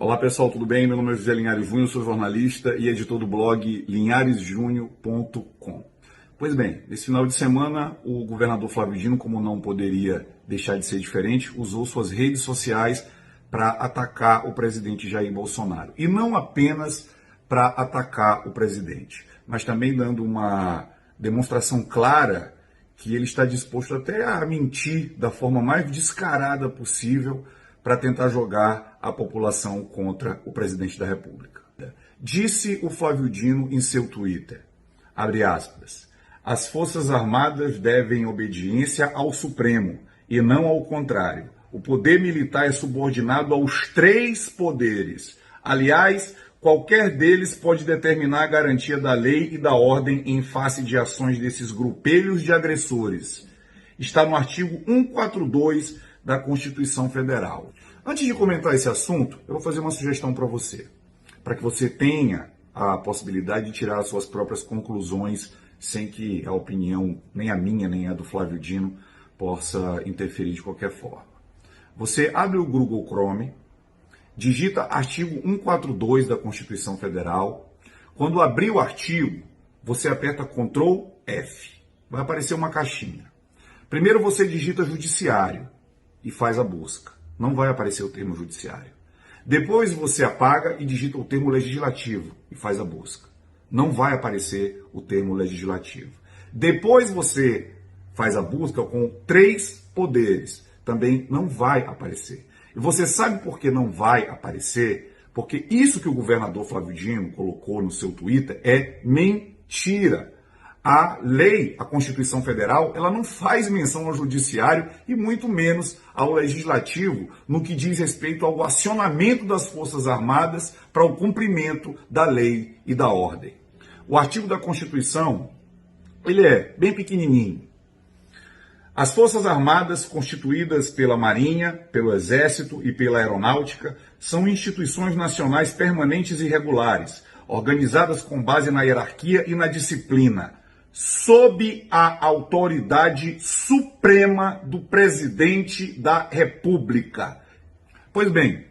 Olá pessoal, tudo bem? Meu nome é José Linhares Júnior, sou jornalista e editor do blog linharesjunio.com. Pois bem, nesse final de semana, o governador Flávio Dino, como não poderia deixar de ser diferente, usou suas redes sociais para atacar o presidente Jair Bolsonaro. E não apenas para atacar o presidente, mas também dando uma demonstração clara que ele está disposto até a mentir da forma mais descarada possível para tentar jogar a população contra o presidente da República. Disse o Flávio Dino em seu Twitter, abre aspas, as Forças Armadas devem obediência ao Supremo e não ao contrário. O poder militar é subordinado aos três poderes. Aliás, qualquer deles pode determinar a garantia da lei e da ordem em face de ações desses grupelhos de agressores. Está no artigo 142 da Constituição Federal. Antes de comentar esse assunto, eu vou fazer uma sugestão para você, para que você tenha a possibilidade de tirar as suas próprias conclusões sem que a opinião, nem a minha, nem a do Flávio Dino, possa interferir de qualquer forma. Você abre o Google Chrome, digita artigo 142 da Constituição Federal. Quando abrir o artigo, você aperta Ctrl F. Vai aparecer uma caixinha. Primeiro você digita judiciário e faz a busca. Não vai aparecer o termo judiciário. Depois você apaga e digita o termo legislativo e faz a busca. Não vai aparecer o termo legislativo. Depois você faz a busca com três poderes. Também não vai aparecer. E você sabe por que não vai aparecer? Porque isso que o governador Flávio Dino colocou no seu Twitter é mentira. A lei, a Constituição Federal, ela não faz menção ao judiciário e muito menos ao legislativo no que diz respeito ao acionamento das Forças Armadas para o cumprimento da lei e da ordem. O artigo da Constituição, ele é bem pequenininho. As Forças Armadas, constituídas pela Marinha, pelo Exército e pela Aeronáutica, são instituições nacionais permanentes e regulares, organizadas com base na hierarquia e na disciplina, sob a autoridade suprema do presidente da República. Pois bem,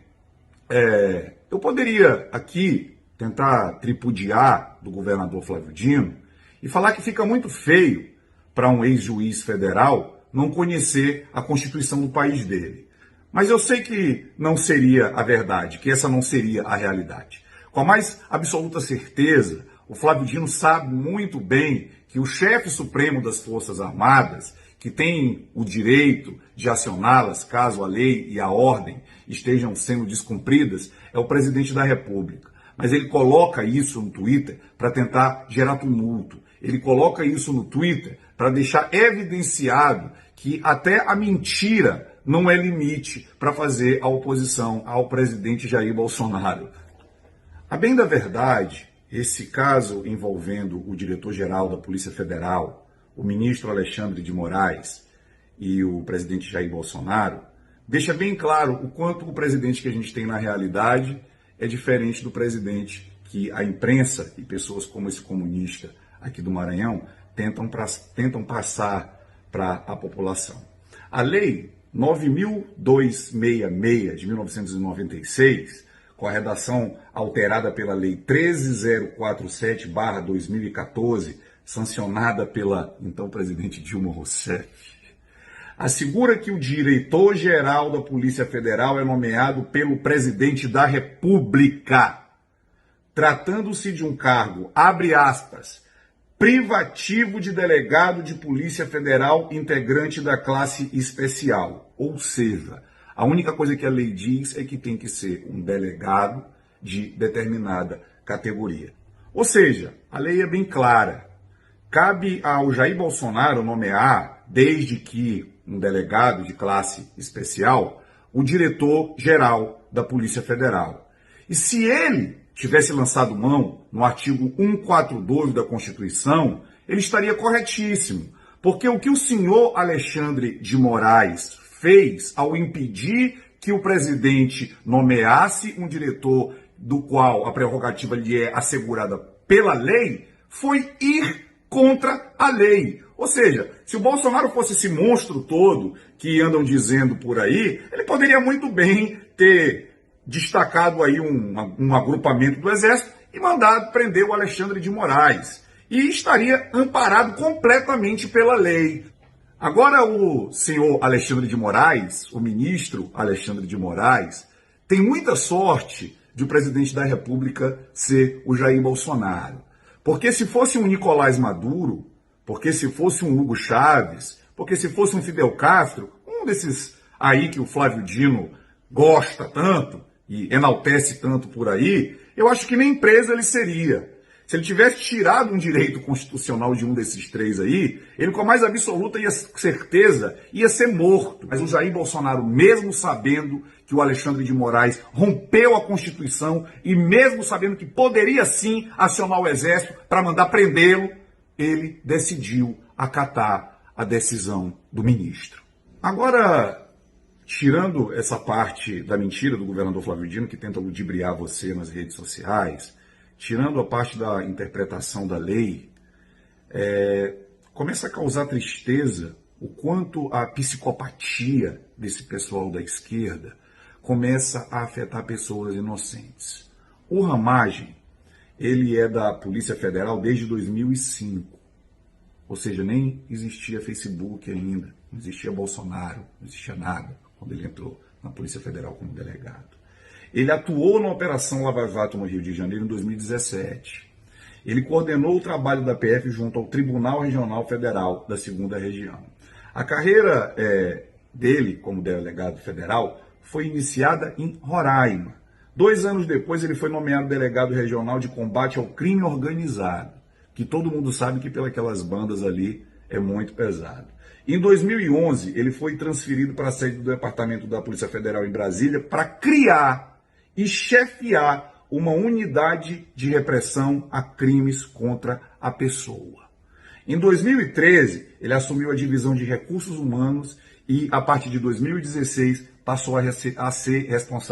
eu poderia aqui tentar tripudiar do governador Flávio Dino e falar que fica muito feio para um ex-juiz federal não conhecer a Constituição do país dele. Mas eu sei que não seria a verdade, que essa não seria a realidade. Com a mais absoluta certeza, o Flávio Dino sabe muito bem que o chefe supremo das Forças Armadas, que tem o direito de acioná-las caso a lei e a ordem estejam sendo descumpridas, é o presidente da República. Mas ele coloca isso no Twitter para tentar gerar tumulto. Ele coloca isso no Twitter para deixar evidenciado que até a mentira não é limite para fazer a oposição ao presidente Jair Bolsonaro. A bem da verdade, esse caso envolvendo o diretor-geral da Polícia Federal, o ministro Alexandre de Moraes e o presidente Jair Bolsonaro, deixa bem claro o quanto o presidente que a gente tem na realidade é diferente do presidente que a imprensa e pessoas como esse comunista aqui do Maranhão tentam passar para a população. A Lei 9.266 de 1996, com a redação alterada pela Lei 13.047/2014, sancionada pela então presidente Dilma Rousseff, assegura que o diretor-geral da Polícia Federal é nomeado pelo presidente da República, tratando-se de um cargo, abre aspas, privativo de delegado de Polícia Federal integrante da classe especial. Ou seja, a única coisa que a lei diz é que tem que ser um delegado de determinada categoria. Ou seja, a lei é bem clara. Cabe ao Jair Bolsonaro nomear, desde que um delegado de classe especial, o diretor-geral da Polícia Federal. E se ele tivesse lançado mão no artigo 142 da Constituição, ele estaria corretíssimo. Porque o que o senhor Alexandre de Moraes fez ao impedir que o presidente nomeasse um diretor do qual a prerrogativa lhe é assegurada pela lei, foi ir contra a lei. Ou seja, se o Bolsonaro fosse esse monstro todo que andam dizendo por aí, ele poderia muito bem ter destacado aí um agrupamento do Exército e mandado prender o Alexandre de Moraes. E estaria amparado completamente pela lei. Agora o senhor Alexandre de Moraes, o ministro Alexandre de Moraes, tem muita sorte de o presidente da República ser o Jair Bolsonaro. Porque se fosse um Nicolás Maduro, porque se fosse um Hugo Chávez, porque se fosse um Fidel Castro, um desses aí que o Flávio Dino gosta tanto e enaltece tanto por aí, eu acho que nem preso ele seria. Se ele tivesse tirado um direito constitucional de um desses três aí, ele com a mais absoluta certeza ia ser morto. Mas o Jair Bolsonaro, mesmo sabendo que o Alexandre de Moraes rompeu a Constituição e mesmo sabendo que poderia sim acionar o Exército para mandar prendê-lo, ele decidiu acatar a decisão do ministro. Agora, tirando essa parte da mentira do governador Flávio Dino, que tenta ludibriar você nas redes sociais, tirando a parte da interpretação da lei, começa a causar tristeza o quanto a psicopatia desse pessoal da esquerda começa a afetar pessoas inocentes. O Ramagem, ele é da Polícia Federal desde 2005, ou seja, nem existia Facebook ainda, não existia Bolsonaro, não existia nada quando ele entrou na Polícia Federal como delegado. Ele atuou na Operação Lava Jato no Rio de Janeiro em 2017. Ele coordenou o trabalho da PF junto ao Tribunal Regional Federal da 2ª Região. A carreira dele como delegado federal foi iniciada em Roraima. 2 anos depois, ele foi nomeado delegado regional de combate ao crime organizado, que todo mundo sabe que pelas bandas ali é muito pesado. Em 2011, ele foi transferido para a sede do Departamento da Polícia Federal em Brasília para criar e chefiar uma unidade de repressão a crimes contra a pessoa. Em 2013, ele assumiu a divisão de recursos humanos e, a partir de 2016, passou a ser responsável